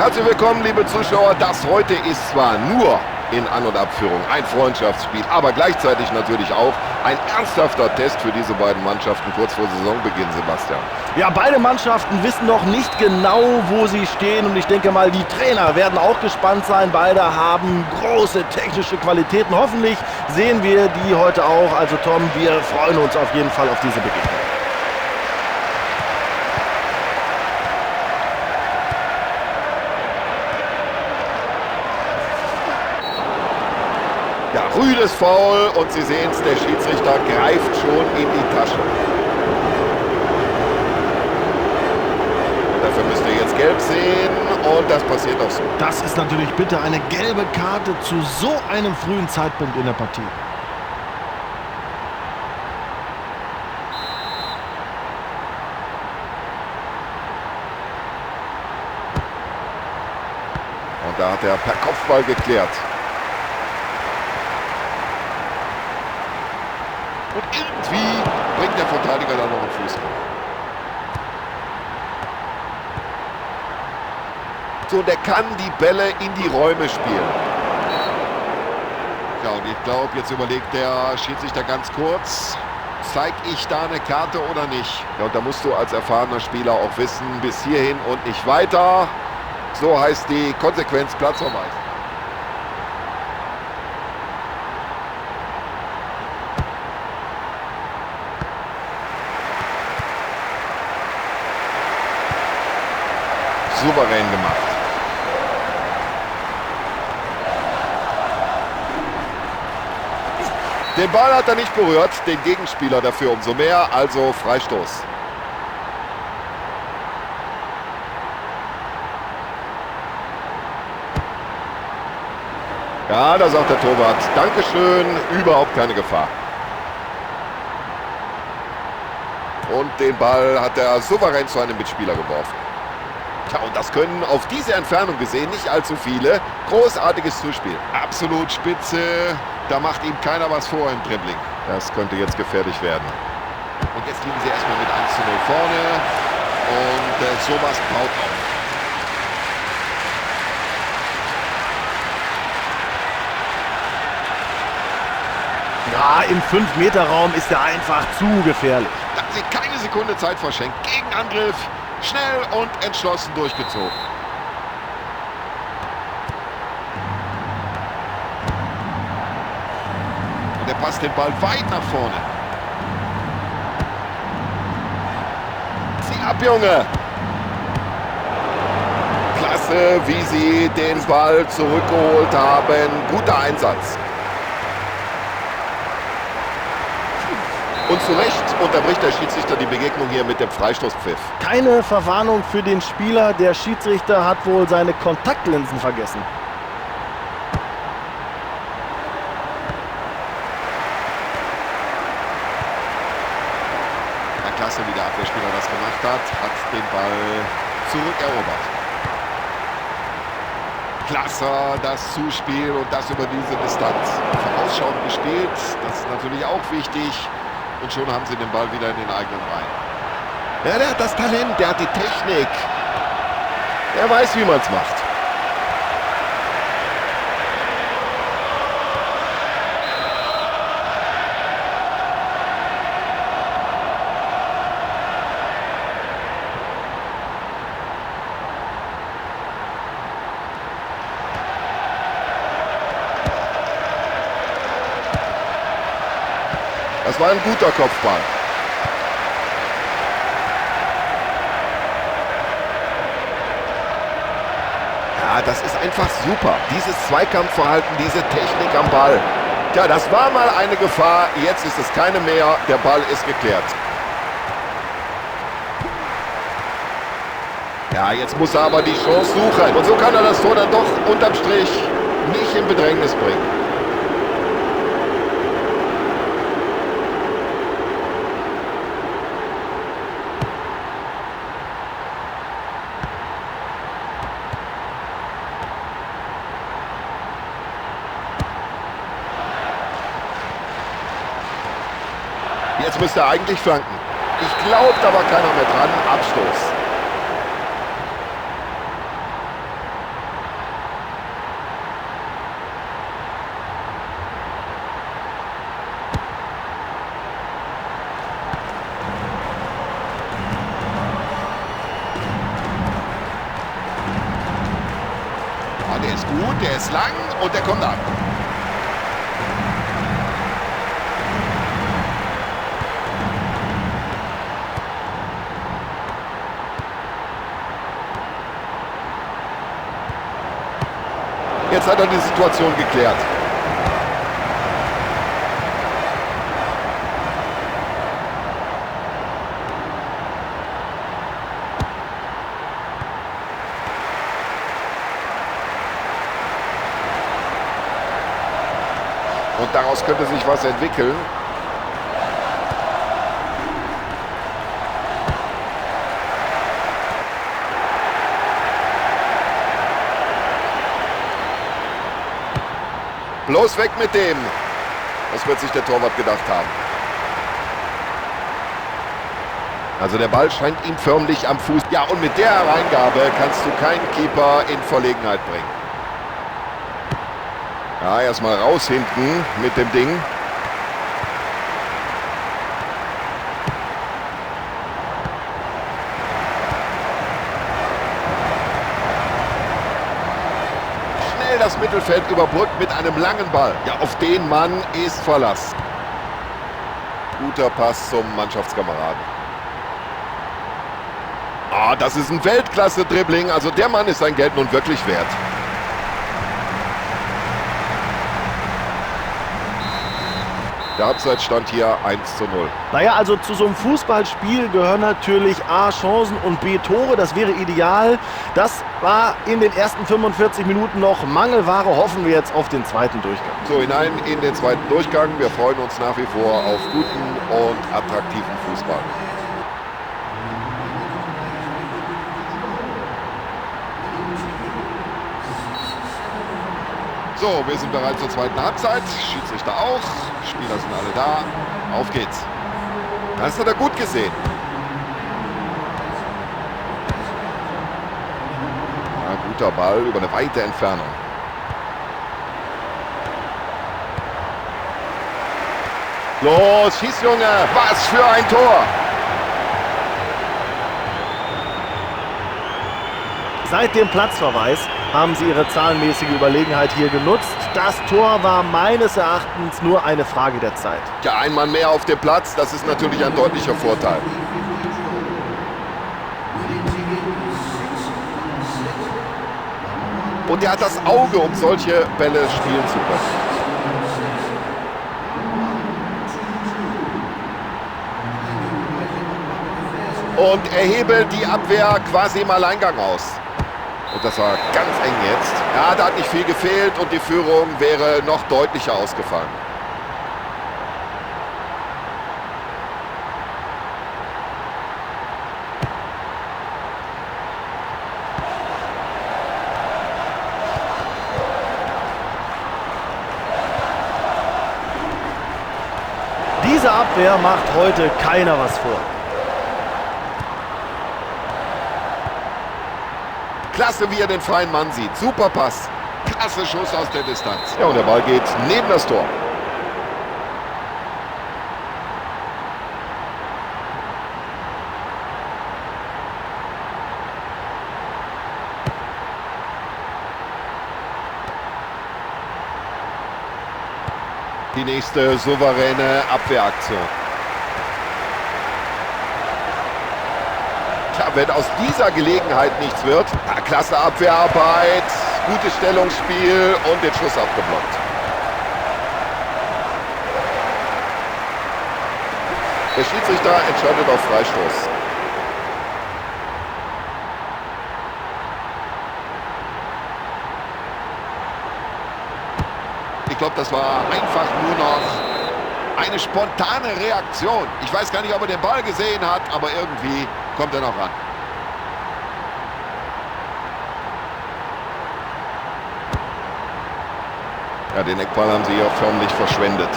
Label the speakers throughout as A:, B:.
A: Herzlich willkommen, liebe Zuschauer. Das heute ist zwar nur in An- und Abführung ein Freundschaftsspiel, aber gleichzeitig natürlich auch ein ernsthafter Test für diese beiden Mannschaften kurz vor Saisonbeginn, Sebastian.
B: Ja, beide Mannschaften wissen noch nicht genau, wo sie stehen, und ich denke mal, die Trainer werden auch gespannt sein. Beide haben große technische Qualitäten. Hoffentlich sehen wir die heute auch. Also Tom, wir freuen uns auf jeden Fall auf diese Begegnung.
A: Ja, rüdes Foul und Sie sehen es, der Schiedsrichter greift schon in die Tasche. Und dafür müsst ihr jetzt gelb sehen und das passiert auch so.
B: Das ist natürlich bitte eine gelbe Karte zu so einem frühen Zeitpunkt in der Partie.
A: Und da hat er per Kopfball geklärt. Und irgendwie bringt der Verteidiger da noch einen Fuß rein. So, der kann die Bälle in die Räume spielen. Ja, und ich glaube, jetzt überlegt der Schiedsrichter ganz kurz, zeige ich da eine Karte oder nicht? Ja, und da musst du als erfahrener Spieler auch wissen, bis hierhin und nicht weiter. So heißt die Konsequenz Platzverweis. Souverän gemacht. Den Ball hat er nicht berührt, den Gegenspieler dafür umso mehr, also Freistoß. Ja, da sagt der Torwart, Dankeschön, überhaupt keine Gefahr. Und den Ball hat er souverän zu einem Mitspieler geworfen. Tja, und das können auf diese Entfernung gesehen nicht allzu viele. Großartiges Zuspiel. Absolut spitze. Da macht ihm keiner was vor im Dribbling. Das könnte jetzt gefährlich werden. Und jetzt liegen sie erstmal mit 1:0 vorne. Und sowas baut auf.
B: Ja, im 5-Meter-Raum ist er einfach zu gefährlich.
A: Da haben sie keine Sekunde Zeit verschenkt. Gegenangriff. Schnell und entschlossen durchgezogen. Und er passt den Ball weit nach vorne. Zieh ab, Junge! Klasse, wie sie den Ball zurückgeholt haben. Guter Einsatz. Und zu Recht unterbricht der Schiedsrichter die Begegnung hier mit dem Freistoßpfiff.
B: Keine Verwarnung für den Spieler. Der Schiedsrichter hat wohl seine Kontaktlinsen vergessen.
A: Ja, klasse, wie der Abwehrspieler das gemacht hat den Ball zurückerobert. Klasse, das Zuspiel und das über diese Distanz. Vorausschauend gespielt, das ist natürlich auch wichtig. Und schon haben sie den Ball wieder in den eigenen Reihen. Ja, der hat das Talent, der hat die Technik. Er weiß, wie man es macht. Das war ein guter Kopfball. Ja, das ist einfach super. Dieses Zweikampfverhalten, diese Technik am Ball. Ja, das war mal eine Gefahr. Jetzt ist es keine mehr. Der Ball ist geklärt. Ja, jetzt muss er aber die Chance suchen. Und so kann er das Tor dann doch unterm Strich nicht in Bedrängnis bringen. Jetzt müsste er eigentlich flanken. Ich glaube, da war keiner mehr dran. Abstoß. gut, der ist lang und der kommt an. Jetzt hat er die Situation geklärt. Und daraus könnte sich was entwickeln. Bloß weg mit dem. Das wird sich der Torwart gedacht haben. Also der Ball scheint ihm förmlich am Fuß. Ja, und mit der Hereingabe kannst du keinen Keeper in Verlegenheit bringen. Ja, erstmal raus hinten mit dem Ding. Schnell das Mittelfeld überbrückt mit einem langen Ball. Ja, auf den Mann ist Verlass. Guter Pass zum Mannschaftskameraden. Ah, das ist ein Weltklasse-Dribbling. Also der Mann ist sein Geld nun wirklich wert. Der Halbzeitstand hier 1:0.
B: Naja, also zu so einem Fußballspiel gehören natürlich A, Chancen und B, Tore. Das wäre ideal. Das war in den ersten 45 Minuten noch Mangelware. Hoffen wir jetzt auf den zweiten Durchgang.
A: So, hinein in den zweiten Durchgang. Wir freuen uns nach wie vor auf guten und attraktiven Fußball. So, wir sind bereit zur zweiten Halbzeit. Schiedsrichter auch. Spieler sind alle da. Auf geht's. Das hat er gut gesehen. Ja, guter Ball über eine weite Entfernung. Los, schieß, Junge. Was für ein Tor.
B: Seit dem Platzverweis haben sie ihre zahlenmäßige Überlegenheit hier genutzt. Das Tor war meines Erachtens nur eine Frage der Zeit.
A: Ja, ein Mann mehr auf dem Platz, das ist natürlich ein deutlicher Vorteil. Und er hat das Auge, um solche Bälle spielen zu können. Und er hebelt die Abwehr quasi im Alleingang aus. Und das war ganz eng jetzt. Ja, da hat nicht viel gefehlt und die Führung wäre noch deutlicher ausgefallen.
B: Diese Abwehr macht heute keiner was vor.
A: Klasse, wie er den freien Mann sieht. Super Pass. Klasse Schuss aus der Distanz. Ja, und der Ball geht neben das Tor. Die nächste souveräne Abwehraktion. Tja, wenn aus dieser Gelegenheit nichts wird, klasse Abwehrarbeit, gutes Stellungsspiel und den Schuss abgeblockt. Der Schiedsrichter entscheidet auf Freistoß. Ich glaube, das war einfach nur noch eine spontane Reaktion. Ich weiß gar nicht, ob er den Ball gesehen hat, aber irgendwie kommt er noch ran. Ja, den Eckball haben sie ja förmlich verschwendet.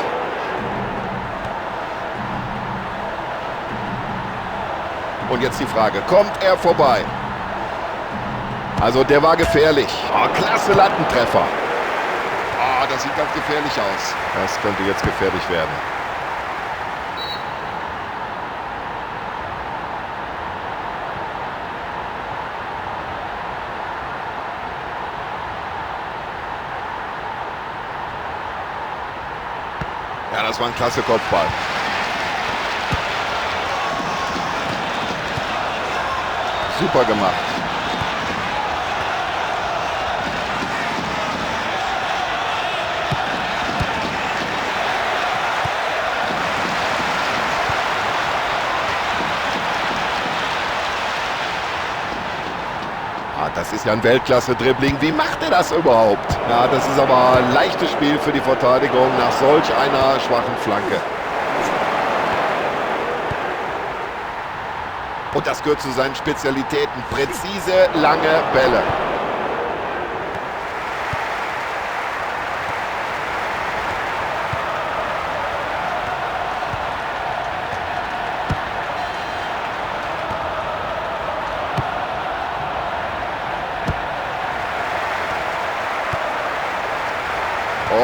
A: Und jetzt die Frage, kommt er vorbei? Also der war gefährlich. Oh, klasse Lattentreffer. Oh, das sieht ganz gefährlich aus. Das könnte jetzt gefährlich werden. Ja, das war ein klasse Kopfball. Super gemacht. Das ist ja ein Weltklasse-Dribbling. Wie macht er das überhaupt? Ja, das ist aber ein leichtes Spiel für die Verteidigung nach solch einer schwachen Flanke. Und das gehört zu seinen Spezialitäten. Präzise, lange Bälle.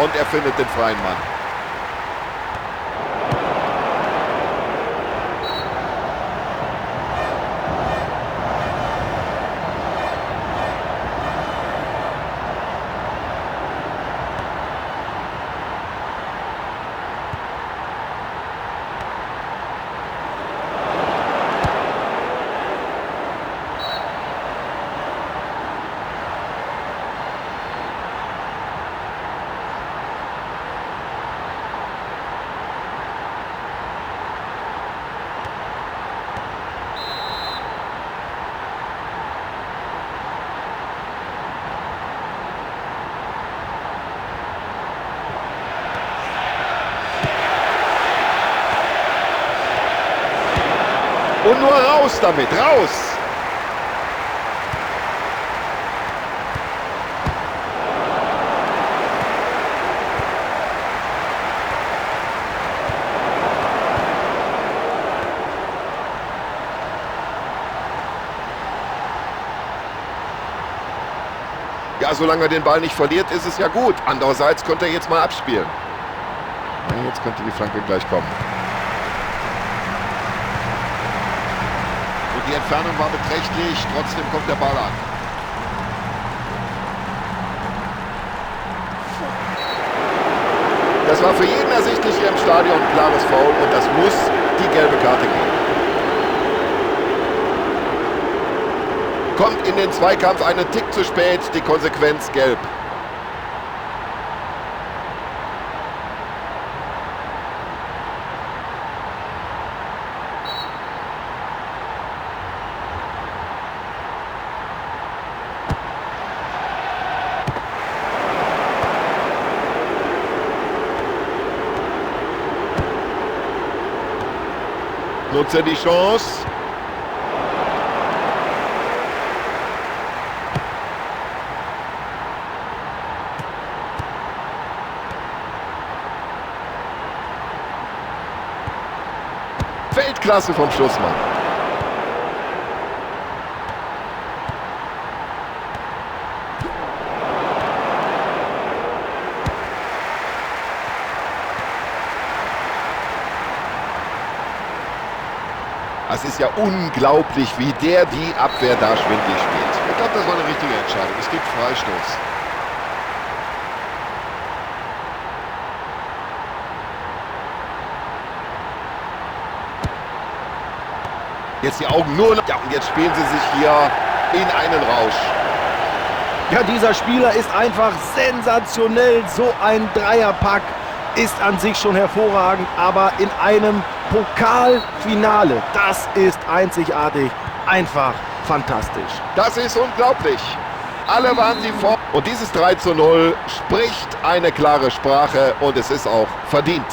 A: Und er findet den freien Mann. Und nur raus damit, raus! Ja, solange er den Ball nicht verliert, ist es ja gut. Andererseits könnte er jetzt mal abspielen. Ja, jetzt könnte die Flanke gleich kommen. Die Entfernung war beträchtlich, trotzdem kommt der Ball an. Das war für jeden ersichtlich hier im Stadion ein klares Foul und das muss die gelbe Karte geben. Kommt in den Zweikampf einen Tick zu spät, die Konsequenz gelb. Nutze die Chance. Weltklasse vom Schussmann. Es ist ja unglaublich, wie der die Abwehr da schwindlig spielt.
C: Ich glaube, das war eine richtige Entscheidung. Es gibt Freistoß.
A: Jetzt die Augen nur noch. Ja, und jetzt spielen sie sich hier in einen Rausch.
B: Ja, dieser Spieler ist einfach sensationell. So ein Dreierpack ist an sich schon hervorragend, aber in einem Pokalfinale, das ist einzigartig, einfach fantastisch.
A: Das ist unglaublich. Alle waren sie vor. Und dieses 3:0 spricht eine klare Sprache und es ist auch verdient.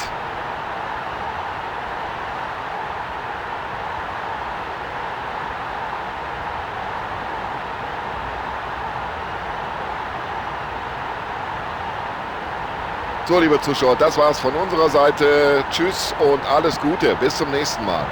A: So, liebe Zuschauer, das war's von unserer Seite. Tschüss und alles Gute. Bis zum nächsten Mal.